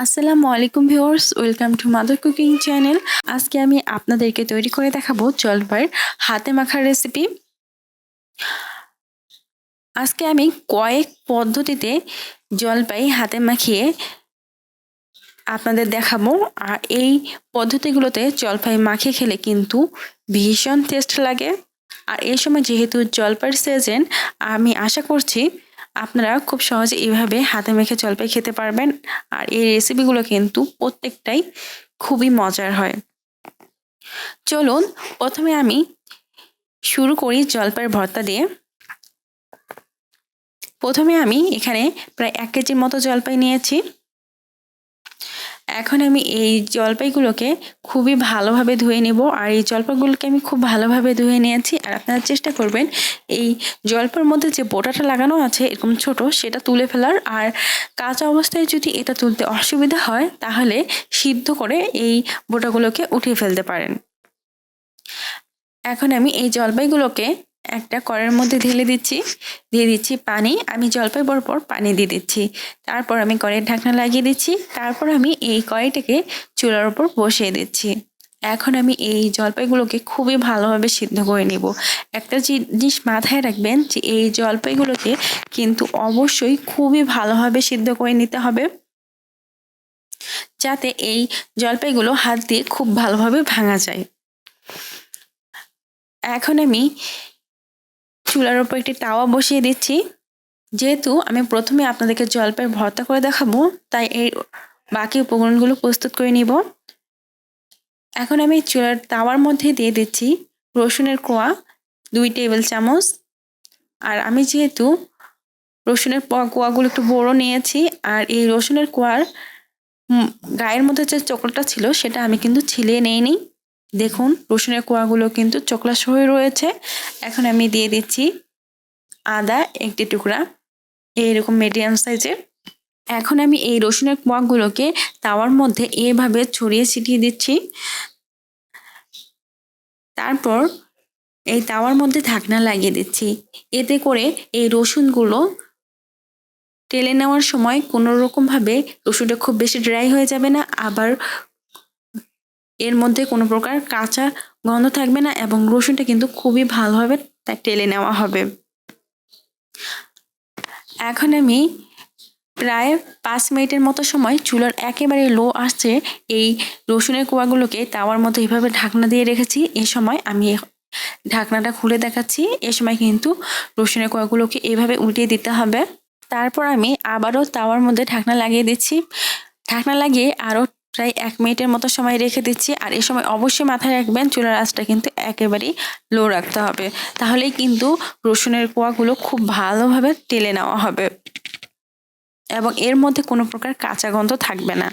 আসসালামু আলাইকুম viewers, welcome to mother cooking channel. আজকে আমি আপনাদেরকে তৈরি করে দেখাবো জলপাইয়ের হাতে মাখার রেসিপি। আজকে আমি কয়েক পদ্ধতিতে জলপাই হাতে মাখিয়ে আপনাদের দেখাবো। আর এই পদ্ধতিগুলোতে জলপাই মাখিয়ে খেলে কিন্তু ভীষণ টেস্ট লাগে। আর এই সময় যেহেতু জলপাইয়ের সিজন, আমি আশা করছি আপনারা খুব সহজে এইভাবে হাতে মেখে জলপাই খেতে পারবেন। আর এই রেসিপিগুলো কিন্তু প্রত্যেকটাই খুবই মজার হয়। চলুন প্রথমে আমি শুরু করি জলপাইয়ের ভর্তা দিয়ে। প্রথমে আমি এখানে প্রায় 1 কেজির মতো জলপাই নিয়েছি। এখন আমি এই জলপাইগুলোকে খুবই ভালোভাবে ধুয়ে নেব। আর এই জলপাইগুলোকে আমি খুব ভালোভাবে ধুয়ে নিয়েছি। আর আপনারা চেষ্টা করবেন এই জলপাইয়ের মধ্যে যে বোটাটা লাগানো আছে এরকম ছোট, সেটা তুলে ফেলার। আর কাঁচা অবস্থায় যদি এটা তুলতে অসুবিধা হয় তাহলে সিদ্ধ করে এই বোটাগুলোকে উঠিয়ে ফেলতে পারেন। এখন আমি এই জলপাইগুলোকে একটা কড়াইয়ের মধ্যে ঢেলে দিচ্ছি। দিয়ে দিচ্ছি পানি। আমি জলপাই বরাবর পানি দিয়ে দিচ্ছি। তারপর আমি কড়াইয়ের ঢাকনা লাগিয়ে দিচ্ছি। তারপর আমি এই কড়াইটাকে চুলার উপর বসিয়ে দিচ্ছি। এখন আমি এই জলপাইগুলোকে খুবই ভালোভাবে সিদ্ধ করে নেব। একটা জিনিস মাথায় রাখবেন যে এই জলপাইগুলোকে কিন্তু অবশ্যই খুবই ভালোভাবে সিদ্ধ করে নিতে হবে, যাতে এই জলপাইগুলো হাত দিয়ে খুব ভালোভাবে ভাঙা যায়। এখন আমি চুলার উপর একটি তাওয়া বসিয়ে দিচ্ছি। যেহেতু আমি প্রথমে আপনাদেরকে জলপাইয়ের ভর্তা করে দেখাবো, তাই এই বাকি উপকরণগুলো প্রস্তুত করে নিব। এখন আমি চুলার তাওয়ার মধ্যে দিয়ে দিচ্ছি রসুনের কোয়া 2 টেবিল চামচ। আর আমি যেহেতু রসুনের কোয়াগুলো একটু বড় নিয়েছি, আর এই রসুনের কোয়ার গায়ের মধ্যে যে চোকলাটা ছিল সেটা আমি কিন্তু ছিলে নিইনি। দেখুন রসুনের কোয়াগুলো কিন্তু চোকলা সহ রয়েছে। এখন আমি দিয়ে দিচ্ছি আদা 1টি টুকরা, এইরকম মিডিয়াম সাইজের। এখন আমি এই রসুনের কোয়াগুলোকে তাওয়ার মধ্যে এইভাবে ছড়িয়ে ছিটিয়ে দিচ্ছি। তারপর এই তাওয়ার মধ্যে ঢাকনা লাগিয়ে দিচ্ছি। এতে করে এই রসুনগুলো টেলে নেওয়ার সময় কোনো রকমভাবে রসুনটা খুব বেশি ড্রাই হয়ে যাবে না, আবার এর মধ্যে কোনো প্রকার কাঁচা গন্ধ থাকবে না, এবং রসুনটা কিন্তু খুবই ভালোভাবে টেলে নেওয়া হবে। এখন আমি প্রায় 5 মিনিটের মতো সময় চুলার একেবারে লো আঁচে এই রসুনের কোয়াগুলোকে তাওয়ার মতো এইভাবে ঢাকনা দিয়ে রেখেছি। এই সময় আমি ঢাকনাটা খুলে দেখাচ্ছি। এ সময় কিন্তু রসুনের কোয়াগুলোকে এইভাবে উল্টিয়ে দিতে হবে। তারপর আমি আবারও তাওয়ার মধ্যে ঢাকনা লাগিয়ে দিচ্ছি। ঢাকনা লাগিয়ে আরও প্রায় 1 মিনিটের মতো সময় রেখে দিচ্ছি। আর এই সময় অবশ্যই মাথায় রাখবেন চুলার আঁচটা কিন্তু একেবারেই লো রাখতে হবে, তাহলেই কিন্তু রসুনের কোয়াগুলো খুব ভালোভাবে টেলে নেওয়া হবে এবং এর মধ্যে কোনো প্রকার কাঁচা গন্ধ থাকবে না।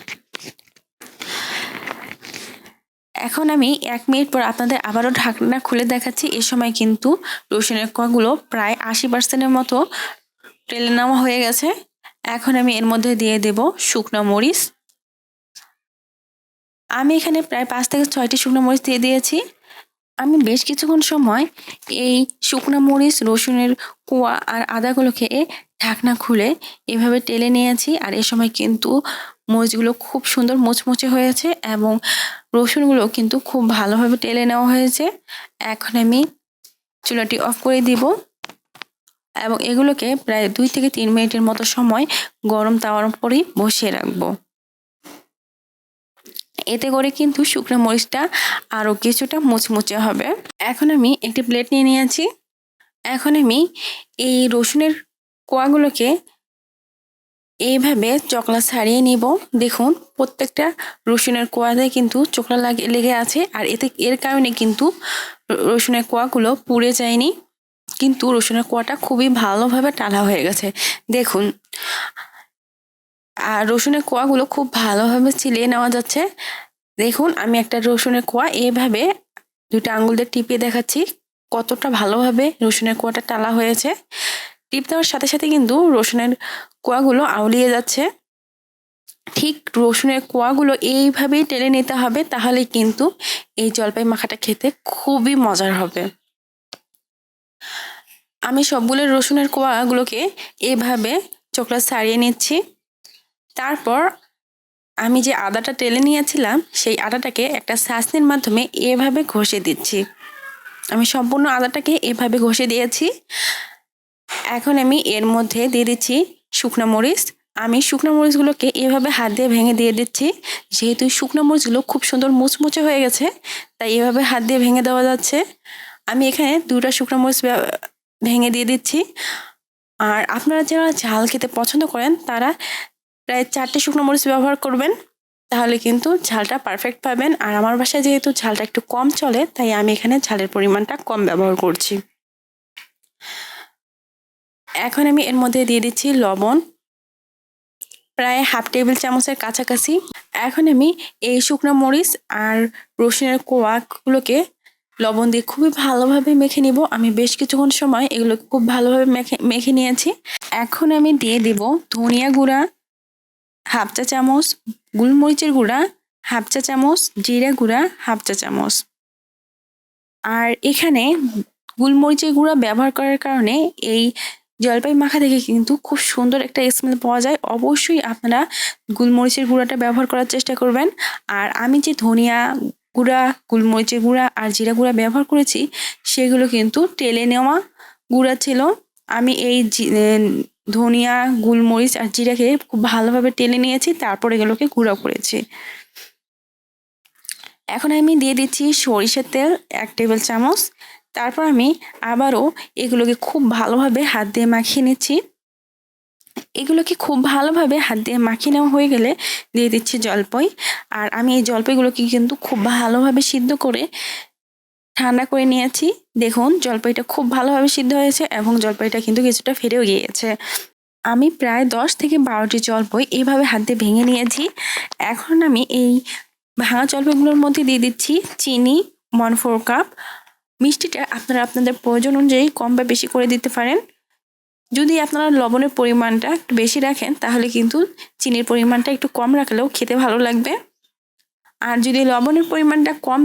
এখন আমি 1 মিনিট পর আপনাদের আবারও ঢাকনা খুলে দেখাচ্ছি। এই সময় কিন্তু রসুনের কোয়াগুলো প্রায় 80% মতো টেলে নেওয়া হয়ে গেছে। এখন আমি এর মধ্যে দিয়ে দেব শুকনো মরিচ। আমি এখানে প্রায় 5 থেকে 6টি শুকনো মরিচ দিয়ে দিয়েছি। আমি বেশ কিছুক্ষণ সময় এই শুকনো মরিচ, রসুনের কোয়া আর আদাগুলোকে ঢাকনা খুলে এভাবে টেলে নিয়েছি। আর এ সময় কিন্তু মরিচগুলো খুব সুন্দর মুচমুচে হয়েছে এবং রসুনগুলো কিন্তু খুব ভালোভাবে টেলে নেওয়া হয়েছে। এখন আমি চুলাটি অফ করে দিব এবং এগুলোকে প্রায় 2 থেকে 3 মিনিটের মতো সময় গরম তাওয়ার উপরেই বসিয়ে রাখবো। এতে করে কিন্তু শুকনো মরিচটা আরও কিছুটা মুচমুচে হবে। এখন আমি একটি প্লেট নিয়ে নিয়েছি। এখন আমি এই রসুনের কোয়াগুলোকে এইভাবে চকলা ছাড়িয়ে নিব। দেখুন প্রত্যেকটা রসুনের কোয়াতে কিন্তু চোকলা লেগে আছে, আর এর কারণে কিন্তু রসুনের কোয়াগুলো পুড়ে যায়নি, কিন্তু রসুনের কোয়াটা খুবই ভালোভাবে টালা হয়ে গেছে। দেখুন, আর রসুনের কোয়াগুলো খুব ভালোভাবে ছিলিয়ে নেওয়া যাচ্ছে। দেখুন আমি একটা রসুনের কোয়া এইভাবে 2টা আঙ্গুল দিয়ে টিপিয়ে দেখাচ্ছি কতটা ভালোভাবে রসুনের কোয়াটা টালা হয়েছে। টিপ দেওয়ার সাথে সাথে কিন্তু রসুনের কোয়াগুলো আউলিয়ে যাচ্ছে। ঠিক রসুনের কোয়াগুলো এইভাবেই টেনে নিতে হবে, তাহলে কিন্তু এই জলপাই মাখাটা খেতে খুবই মজার হবে। আমি সবগুলো রসুনের কোয়াগুলোকে এইভাবে চোকলা ছাড়িয়ে নিচ্ছি। তারপর আমি যে আদাটা টেলে নিয়েছিলাম সেই আদাটাকে একটা ছাঁচনির মাধ্যমে এভাবে ঘষে দিচ্ছি। আমি সম্পূর্ণ আদাটাকে এভাবে ঘষে দিয়েছি। এখন আমি এর মধ্যে দিয়ে দিচ্ছি শুকনো মরিচ। আমি শুকনো মরিচগুলোকে এভাবে হাত দিয়ে ভেঙে দিয়ে দিচ্ছি। যেহেতু শুকনো মরিচগুলো খুব সুন্দর মুচমুচে হয়ে গেছে, তাই এভাবে হাত দিয়ে ভেঙে দেওয়া যাচ্ছে। আমি এখানে 2টা শুকনো মরিচ ভেঙে দিয়ে দিচ্ছি। আর আপনারা যারা ঝাল খেতে পছন্দ করেন তারা প্রায় 4টে শুকনো মরিচ ব্যবহার করবেন, তাহলে কিন্তু ঝালটা পারফেক্ট পাবেন। আর আমার বাসায় যেহেতু ঝালটা একটু কম চলে, তাই আমি এখানে ঝালের পরিমাণটা কম ব্যবহার করছি। এখন আমি এর মধ্যে দিয়ে দিচ্ছি লবণ, প্রায় হাফ টেবিল চামচের কাছাকাছি। এখন আমি এই শুকনো মরিচ আর রসুনের কোয়াগুলোকে লবণ দিয়ে খুবই ভালোভাবে মেখে নিব। আমি বেশ কিছুক্ষণ সময় এগুলোকে খুব ভালোভাবে মেখে নিয়েছি। এখন আমি দিয়ে দিব ধনিয়া গুঁড়া হাফ চা চামচ, গোলমরিচের গুঁড়া হাফ চা চামচ, জিরা গুঁড়া হাফ চা চামচ। আর এখানে গোলমরিচের গুঁড়া ব্যবহার করার কারণে এই জলপাই মাখা থেকে কিন্তু খুব সুন্দর একটা স্মেল পাওয়া যায়। অবশ্যই আপনারা গোলমরিচের গুঁড়াটা ব্যবহার করার চেষ্টা করবেন। আর আমি যে ধনিয়া গুঁড়া, গোলমরিচের গুঁড়া আর জিরা গুঁড়া ব্যবহার করেছি, সেগুলো কিন্তু টেলে নেওয়া গুঁড়া ছিল। আমি এই ধনিয়া, গোলমরিচ আর জিরাকে খুব ভালোভাবে টেলে নিয়েছি, তারপর এগুলোকে গুঁড়া করেছি। এখন আমি দিয়ে দিচ্ছি সরিষার তেল 1 টেবিল চামচ। তারপর আমি আবারও এগুলোকে খুব ভালোভাবে হাত দিয়ে মাখিয়ে নিচ্ছি। এগুলোকে খুব ভালোভাবে হাত দিয়ে মাখিয়ে নেওয়া হয়ে গেলে দিয়ে দিচ্ছি জলপাই। আর আমি এই জলপাইগুলোকে কিন্তু খুব ভালোভাবে সিদ্ধ করে ঠান্ডা করে নিয়েছি। দেখুন জলপাইটা খুব ভালোভাবে সিদ্ধ হয়েছে এবং জলপাইটা কিন্তু কিছুটা ফেটেও গিয়েছে। আমি প্রায় 10 থেকে 12টি জলপাই এইভাবে হাত দিয়ে ভেঙে নিয়েছি। এখন আমি এই ভাঙা জলপাইগুলোর মধ্যে দিয়ে দিচ্ছি চিনি 1/4 কাপ। মিষ্টিটা আপনারা আপনাদের প্রয়োজন অনুযায়ী কম বা বেশি করে দিতে পারেন। যদি আপনারা লবণের পরিমাণটা একটু বেশি রাখেন, তাহলে কিন্তু চিনির পরিমাণটা একটু কম রাখলেও খেতে ভালো লাগবে। আর যদি লবণের পরিমাণটা কম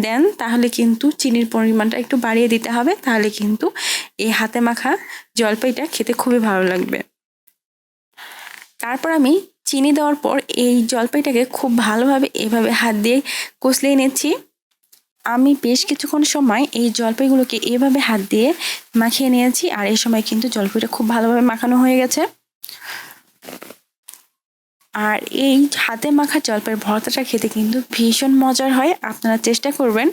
দেন, তাহলে কিন্তু চিনির পরিমাণটা একটু বাড়িয়ে দিতে হবে, তাহলে কিন্তু এই হাতে মাখা জলপাইটা খেতে খুবই ভালো লাগবে। তারপর আমি চিনি দেওয়ার পর এই জলপাইটাকে খুব ভালোভাবে এভাবে হাত দিয়ে কষলিয়ে নিচ্ছি। আমি বেশ কিছুক্ষণ সময় এই জলপাইগুলোকে এভাবে হাত দিয়ে মাখিয়ে নিয়েছি। আর এই সময় কিন্তু জলপাইটা খুব ভালোভাবে মাখানো হয়ে গেছে। আর এই হাতে মাখা জলপাইয়ের ভর্তাটা খেতে কিন্তু ভীষণ মজার হয়। আপনারা চেষ্টা করবেন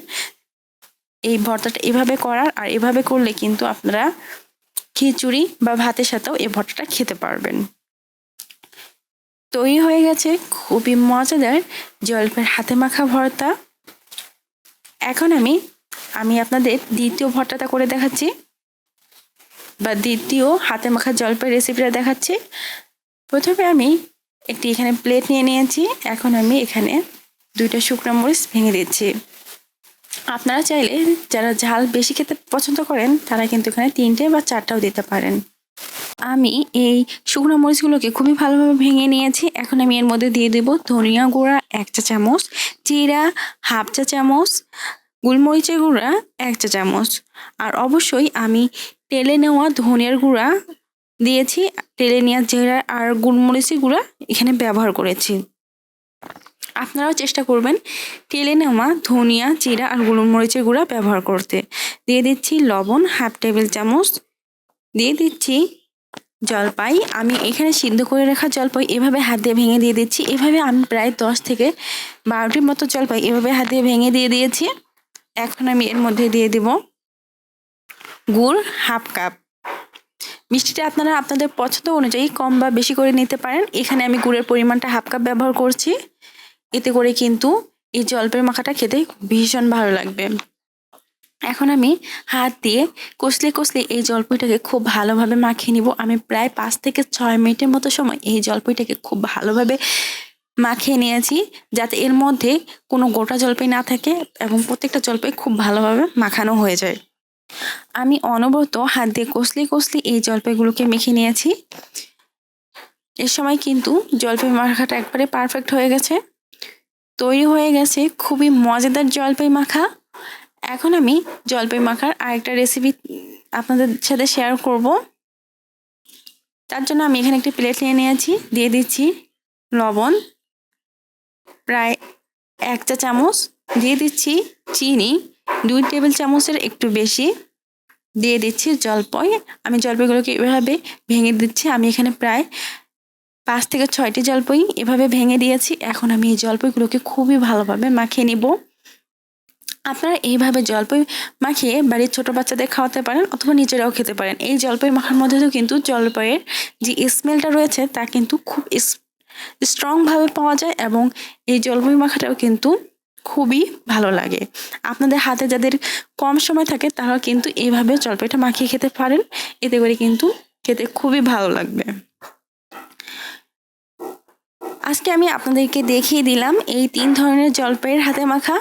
এই ভর্তাটা এভাবে করার। আর এভাবে করলে কিন্তু আপনারা খিচুড়ি বা ভাতের সাথেও এই ভর্তাটা খেতে পারবেন। তৈরি হয়ে গেছে খুবই মজাদার জলপাইয়ের হাতে মাখা ভর্তা। এখন আমি আপনাদের দ্বিতীয় ভর্তাটা করে দেখাচ্ছি, বা দ্বিতীয় হাতে মাখা জলপাই রেসিপিটা দেখাচ্ছি। প্রথমে আমি একটি এখানে প্লেট নিয়ে নিয়েছি। এখন আমি এখানে 2টা শুকনো মরিচ ভেঙে দিচ্ছি। আপনারা চাইলে যারা ঝাল বেশি খেতে পছন্দ করেন, তারা কিন্তু এখানে 3টে বা 4টাও দিতে পারেন। আমি এই শুকনো মরিচগুলোকে খুবই ভালোভাবে ভেঙে নিয়েছি। এখন আমি এর মধ্যে দিয়ে দেব ধনিয়া গুঁড়া 1 চা চামচ, জিরা হাফ চা চামচ, গোলমরিচের গুঁড়া 1 চা চামচ। আর অবশ্যই আমি তেলে নেওয়া ধনিয়ার গুঁড়া দিয়েছি। তেলে নেওয়া জিরা আর গোলমরিচের গুঁড়া এখানে ব্যবহার করেছি। আপনারাও চেষ্টা করবেন তেলে নেওয়া ধনিয়া, জিরা আর গোলমরিচের গুঁড়া ব্যবহার করতে। দিয়ে দিচ্ছি লবণ হাফ টেবিল চামচ, দিয়ে দিচ্ছি জলপাই। আমি এখানে সিদ্ধ করে রাখা জলপাই এভাবে হাত দিয়ে ভেঙে দিয়ে দিচ্ছি। এভাবে আমি প্রায় 10 থেকে 12টির মতো জলপাই এভাবে হাত দিয়ে ভেঙে দিয়ে দিয়েছি। এখন আমি এর মধ্যে দিয়ে দেব গুড় হাফ কাপ। মিষ্টিটা আপনারা আপনাদের পছন্দ অনুযায়ী কম বা বেশি করে নিতে পারেন। এখানে আমি গুড়ের পরিমাণটা হাফ কাপ ব্যবহার করছি। এতে করে কিন্তু এই জলপাই মাখাটা খেতে ভীষণ ভালো লাগবে। এখন আমি হাত দিয়ে কষলে এই জলপাইটাকে খুব ভালোভাবে মাখিয়ে নিব। আমি প্রায় 5 থেকে 6 মিনিটের মতো সময় এই জলপাইটাকে খুব ভালোভাবে মাখিয়ে নিয়েছি, যাতে এর মধ্যে কোনো গোটা জলপাই না থাকে এবং প্রত্যেকটা জলপাই খুব ভালোভাবে মাখানো হয়ে যায়। আমি অনবরত হাত দিয়ে কষলে এই জলপাইগুলোকে মেখে নিয়েছি। এর সময় কিন্তু জলপাই মাখাটা একবারে পারফেক্ট হয়ে গেছে। তৈরি হয়ে গেছে খুবই মজাদার জলপাই মাখা। এখন আমি জলপাই মাখার আরেকটা রেসিপি আপনাদের সাথে শেয়ার করব। তার জন্য আমি এখানে একটি প্লেট নিয়ে নিয়েছি। দিয়ে দিচ্ছি লবণ, প্রায় 1 চা চামচ, দিয়ে দিচ্ছি চিনি 2 টেবিল চামচের একটু বেশি, দিয়ে দিচ্ছি জলপাই। আমি জলপাইগুলোকে এভাবে ভেঙে দিচ্ছি। আমি এখানে প্রায় 5 থেকে 6টি জলপাই এভাবে ভেঙে দিয়েছি। এখন আমি এই জলপাইগুলোকে খুবই ভালোভাবে মাখিয়ে নিব। আপনারা এইভাবে জলপাই মাখিয়ে বাড়ির ছোট বাচ্চাদের খাওয়াতে পারেন অথবা নিজেরাও খেতে পারেন। এই জলপাই মাখার মধ্যেও কিন্তু জলপাইয়ের যে স্মেলটা রয়েছে তা কিন্তু খুব স্ট্রং ভাবে পাওয়া যায় এবং এই জলপাই মাখাটাও কিন্তু খুবই ভালো লাগে। আপনাদের হাতে যাদের কম সময় থাকে তারা কিন্তু এইভাবে জলপাইটা মাখিয়ে খেতে পারেন, এতে করে কিন্তু খেতে খুবই ভালো লাগবে। আজকে আমি আপনাদেরকে দেখিয়ে দিলাম এই 3 ধরনের জলপাইয়ের হাতে মাখা।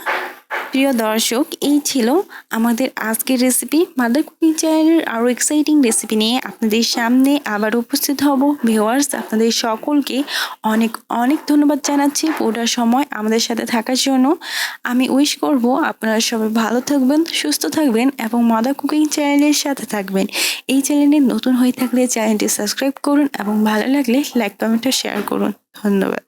প্রিয় দর্শক, এই ছিল আমাদের আজকের রেসিপি। মাদার কুকিং চ্যানেলের আরও এক্সাইটিং রেসিপি নিয়ে আপনাদের সামনে আবার উপস্থিত হব। ভিউয়ার্স, আপনাদের সকলকে অনেক অনেক ধন্যবাদ জানাচ্ছি পুরো সময় আমাদের সাথে থাকার জন্য। আমি উইশ করব আপনারা সবাই ভালো থাকবেন, সুস্থ থাকবেন এবং মাদার কুকিং চ্যানেলের সাথে থাকবেন। এই চ্যানেলে নতুন হয়ে থাকলে চ্যানেলটি সাবস্ক্রাইব করুন এবং ভালো লাগলে লাইক কমেন্ট ও শেয়ার করুন। ধন্যবাদ।